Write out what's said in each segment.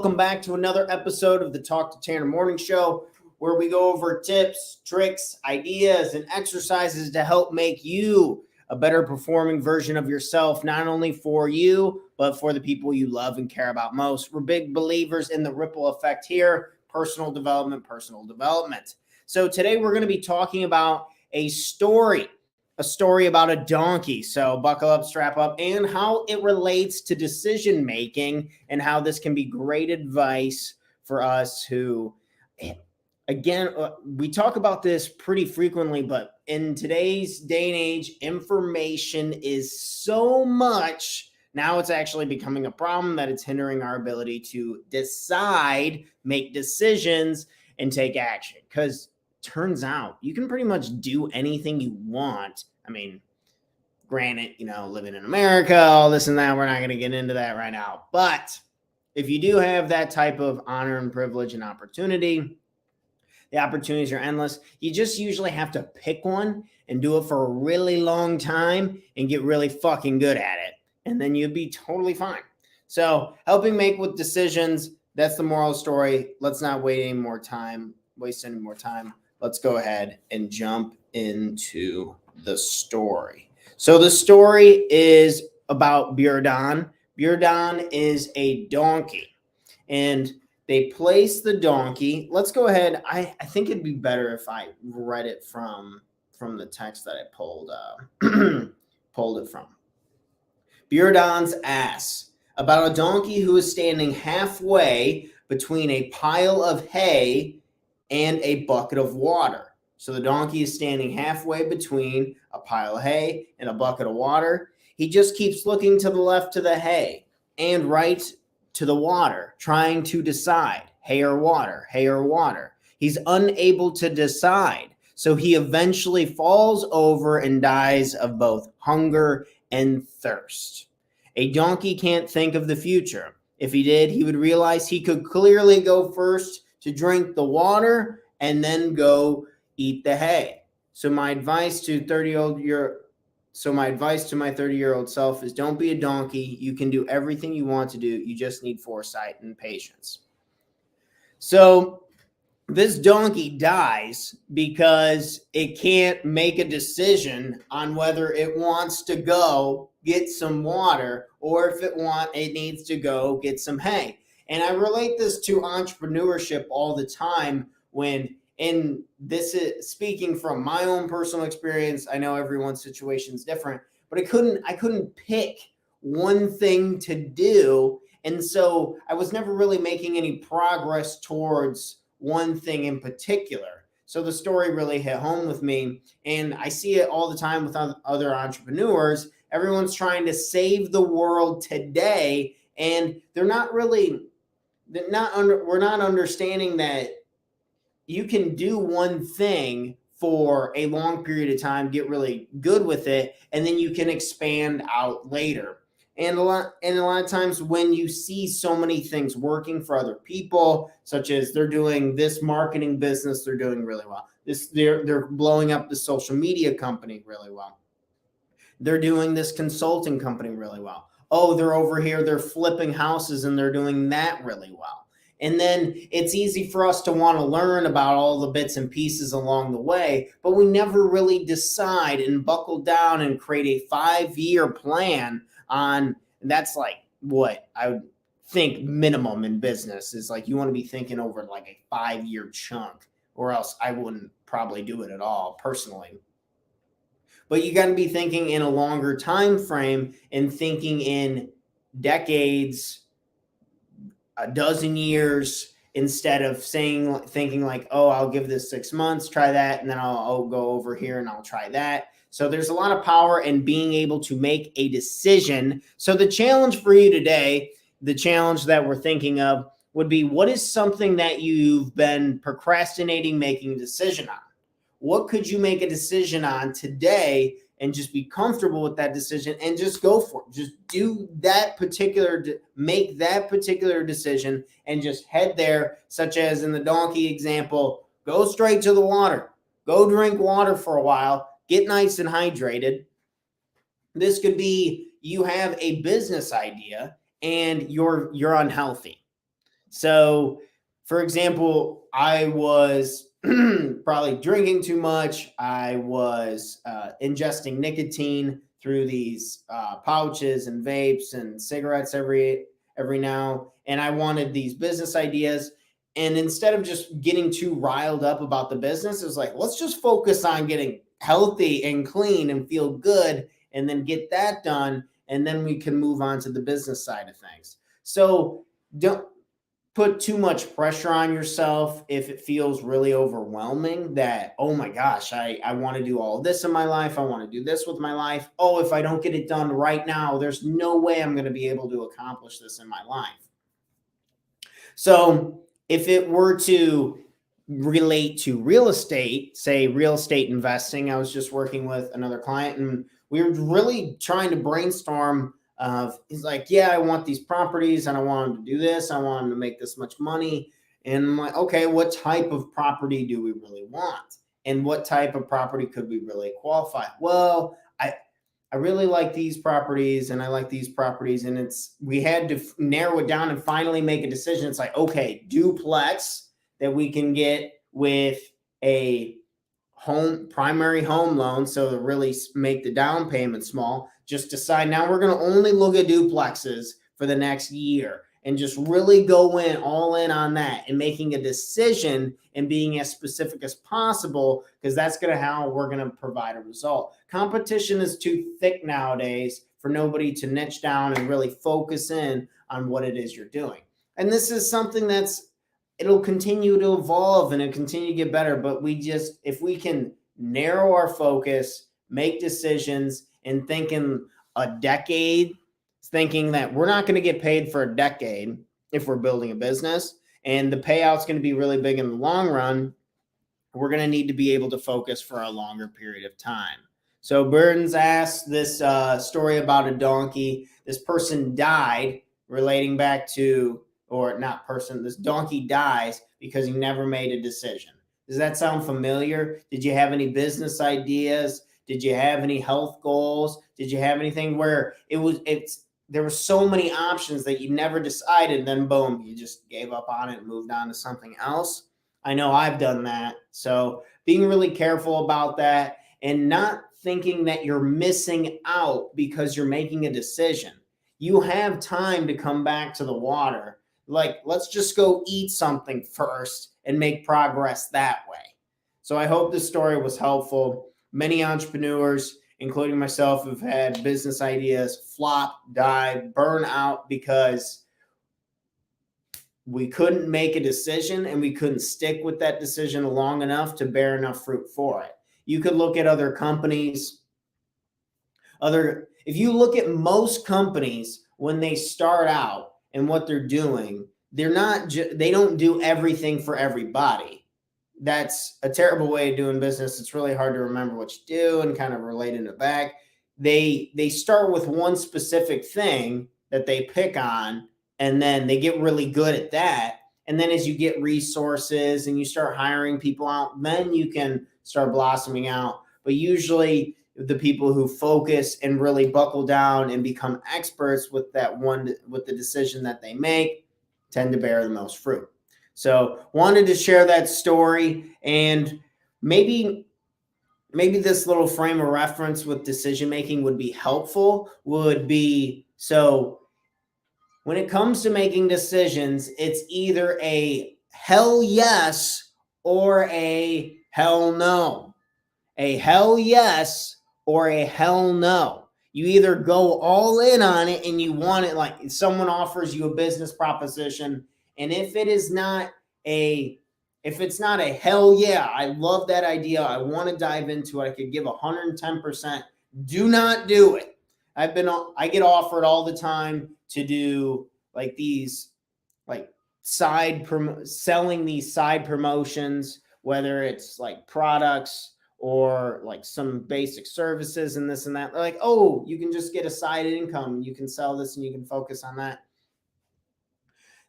Welcome back to another episode of the Talk to Tanner Morning Show, where we go over tips, tricks, ideas, and exercises to help make you a better performing version of yourself, not only for you, but for the people you love and care about most. We're big believers in the ripple effect here, personal development. So today we're going to be talking about a story about a donkey. So buckle up, strap up, and how it relates to decision making and how this can be great advice for us who, again, we talk about this pretty frequently, but in today's day and age, information is so much. Now it's actually becoming a problem that it's hindering our ability to decide, make decisions, and take action. Because turns out you can pretty much do anything you want. I mean, granted, living in America, all this and that, we're not going to get into that right now. But if you do have that type of honor and privilege and opportunity, the opportunities are endless. You just usually have to pick one and do it for a really long time and get really fucking good at it. And then you'd be totally fine. So helping make with decisions, that's the moral of the story. Let's not waste any more time. Let's go ahead and jump into the story. So the story is about Buridan. Buridan is a donkey, and they place the donkey. Let's go ahead. I think it'd be better if I read it from the text that I pulled it from. Buridan's ass, about a donkey who is standing halfway between a pile of hay and a bucket of water. So the donkey is standing halfway between a pile of hay and a bucket of water. He just keeps looking to the left to the hay and right to the water, trying to decide hay or water, hay or water. He's unable to decide. So he eventually falls over and dies of both hunger and thirst. A donkey can't think of the future. If he did, he would realize he could clearly go first to drink the water and then go eat the hay. So my advice to my 30-year-old self is don't be a donkey. You can do everything you want to do. You just need foresight and patience. So this donkey dies because it can't make a decision on whether it wants to go get some water or if it needs to go get some hay. And I relate this to entrepreneurship all the time and this is speaking from my own personal experience. I know everyone's situation is different, but I couldn't pick one thing to do. And so I was never really making any progress towards one thing in particular. So the story really hit home with me, and I see it all the time with other entrepreneurs. Everyone's trying to save the world today, and we're not understanding that you can do one thing for a long period of time, get really good with it, and then you can expand out later. And a lot of times when you see so many things working for other people, such as they're doing this marketing business, they're doing really well. They're blowing up the social media company really well. They're doing this consulting company really well. Oh, they're over here, they're flipping houses and they're doing that really well. And then it's easy for us to want to learn about all the bits and pieces along the way, but we never really decide and buckle down and create a 5-year plan on, and that's like what I would think minimum in business is like you want to be thinking over like a 5-year chunk, or else I wouldn't probably do it at all personally. But you got to be thinking in a longer time frame and thinking in decades, a dozen years, instead of thinking like, oh, I'll give this 6 months, try that, and then I'll go over here and I'll try that. So there's a lot of power in being able to make a decision. So the challenge for you today, the challenge that we're thinking of would be, what is something that you've been procrastinating making a decision on? What could you make a decision on today and just be comfortable with that decision and just go for it? Just make that particular decision and just head there, such as in the donkey example, go straight to the water, go drink water for a while, get nice and hydrated. This could be you have a business idea and you're unhealthy. So, for example, I was probably drinking too much. I was ingesting nicotine through these pouches and vapes and cigarettes every now, and I wanted these business ideas. And instead of just getting too riled up about the business, it was like, let's just focus on getting healthy and clean and feel good, and then get that done, and then we can move on to the business side of things. So don't put too much pressure on yourself if it feels really overwhelming that, oh my gosh, I want to do all this in my life. I want to do this with my life. Oh, if I don't get it done right now, there's no way I'm going to be able to accomplish this in my life. So if it were to relate to real estate, say real estate investing, I was just working with another client and we were really trying to brainstorm. He's like, yeah, I want these properties and I want him to do this. I want him to make this much money. And I'm like, okay, what type of property do we really want? And what type of property could we really qualify? Well, I really like these properties and I like these properties. And we had to narrow it down and finally make a decision. It's like, okay, duplex that we can get with a primary home loan. So to really make the down payment small, just decide now we're going to only look at duplexes for the next year and just really go all in on that and making a decision and being as specific as possible, because that's going to how we're going to provide a result. Competition is too thick nowadays for nobody to niche down and really focus in on what it is you're doing. And this is something it'll continue to evolve and it'll continue to get better. But if we can narrow our focus, make decisions, and thinking a decade, thinking that we're not going to get paid for a decade if we're building a business, and the payout's going to be really big in the long run, we're going to need to be able to focus for a longer period of time. So Buridan's asked this story about a donkey. This person died relating back to, or not person, this donkey dies because he never made a decision. Does that sound familiar? Did you have any business ideas? Did you have any health goals? Did you have anything where there were so many options that you never decided, and then boom, you just gave up on it and moved on to something else? I know I've done that. So being really careful about that and not thinking that you're missing out because you're making a decision. You have time to come back to the water. Like, let's just go eat something first and make progress that way. So I hope this story was helpful. Many entrepreneurs, including myself, have had business ideas flop, die, burn out because we couldn't make a decision and we couldn't stick with that decision long enough to bear enough fruit for it. You could look at other companies. If you look at most companies when they start out and what they're doing, they don't do everything for everybody. That's a terrible way of doing business. It's really hard to remember what you do and kind of relating it back. They start with one specific thing that they pick on, and then they get really good at that. And then as you get resources and you start hiring people out, then you can start blossoming out. But usually the people who focus and really buckle down and become experts with the decision that they make tend to bear the most fruit. So wanted to share that story, and maybe this little frame of reference with decision making would be helpful. So when it comes to making decisions, it's either a hell yes or a hell no. A hell yes or a hell no. You either go all in on it and you want it, like someone offers you a business proposition, and if it's not a hell yeah, I love that idea, I want to dive into it, I could give 110%, do not do it. I get offered all the time to do like these, like selling these side promotions, whether it's like products or like some basic services and this and that. They're like, oh, you can just get a side income. You can sell this and you can focus on that.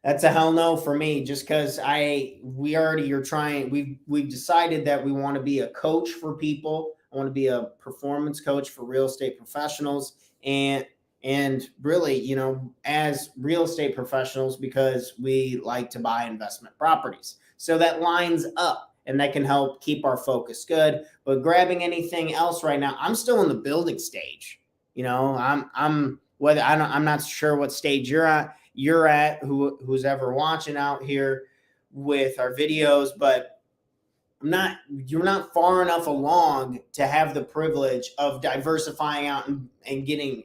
That's a hell no for me, just because we've decided that we want to be a coach for people. I want to be a performance coach for real estate professionals. And And really, as real estate professionals, because we like to buy investment properties. So that lines up and that can help keep our focus good. But grabbing anything else right now, I'm still in the building stage. I'm not sure what stage you're at, who's ever watching out here with our videos, but you're not far enough along to have the privilege of diversifying out and getting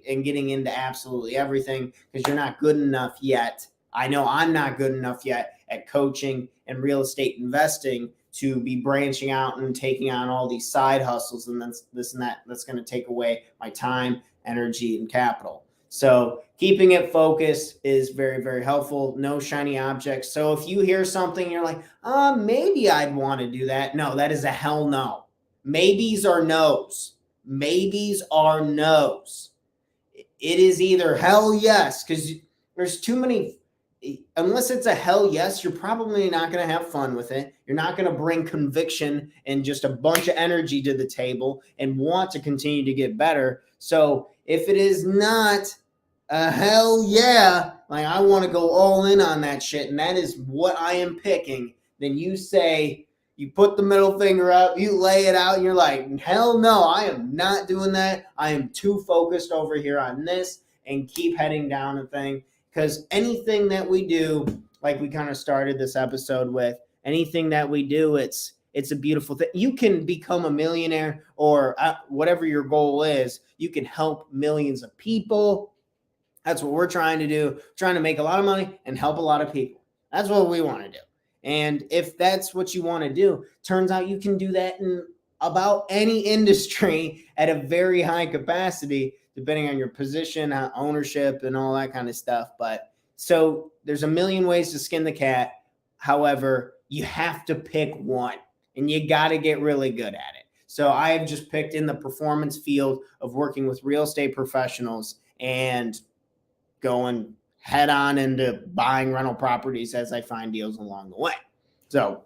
into absolutely everything, because you're not good enough yet. I know I'm not good enough yet at coaching and real estate investing to be branching out and taking on all these side hustles and this and that's going to take away my time, energy, and capital. So keeping it focused is very, very helpful. No shiny objects. So if you hear something, you're like, maybe I'd want to do that. No, that is a hell no. Maybes are no's. Maybes are no's. It is either hell yes, because there's too many. Unless it's a hell yes, you're probably not going to have fun with it. You're not going to bring conviction and just a bunch of energy to the table and want to continue to get better. So if it is not a hell yeah, like I want to go all in on that shit, and that is what I am picking, then you put the middle finger up, you lay it out, and you're like, hell no, I am not doing that. I am too focused over here on this, and keep heading down the thing. Because anything that we do, like we kind of started this episode with, anything that we do, it's a beautiful thing. You can become a millionaire or whatever your goal is. You can help millions of people. That's what we're trying to do, trying to make a lot of money and help a lot of people. That's what we want to do. And if that's what you want to do, turns out you can do that in about any industry at a very high capacity, depending on your position, ownership, and all that kind of stuff. But so there's a million ways to skin the cat. However, you have to pick one, and you got to get really good at it. So I have just picked in the performance field of working with real estate professionals and going head on into buying rental properties as I find deals along the way. So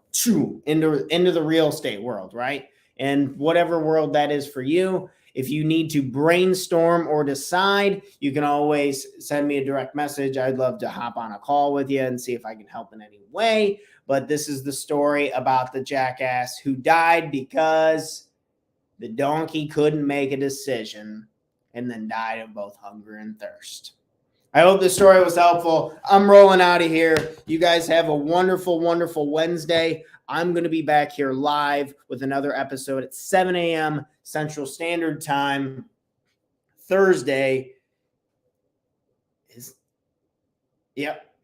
into the real estate world, right? And whatever world that is for you. If you need to brainstorm or decide, you can always send me a direct message. I'd love to hop on a call with you and see if I can help in any way. But this is the story about the jackass who died because the donkey couldn't make a decision and then died of both hunger and thirst. I hope this story was helpful. I'm rolling out of here. You guys have a wonderful, wonderful Wednesday. I'm going to be back here live with another episode at 7 a.m. Central Standard Time. Thursday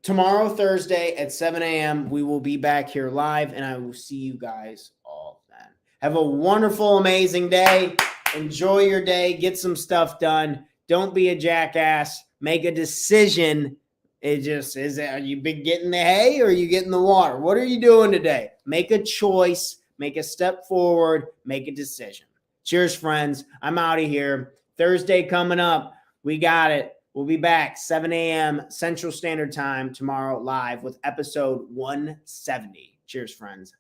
tomorrow, Thursday at 7 a.m. We will be back here live, and I will see you guys all then. Have a wonderful, amazing day. Enjoy your day. Get some stuff done. Don't be a jackass. Make a decision. Are you been getting the hay or are you getting the water? What are you doing today? Make a choice. Make a step forward. Make a decision. Cheers, friends. I'm out of here. Thursday coming up. We got it. We'll be back 7 a.m. Central Standard Time tomorrow live with episode 170. Cheers, friends.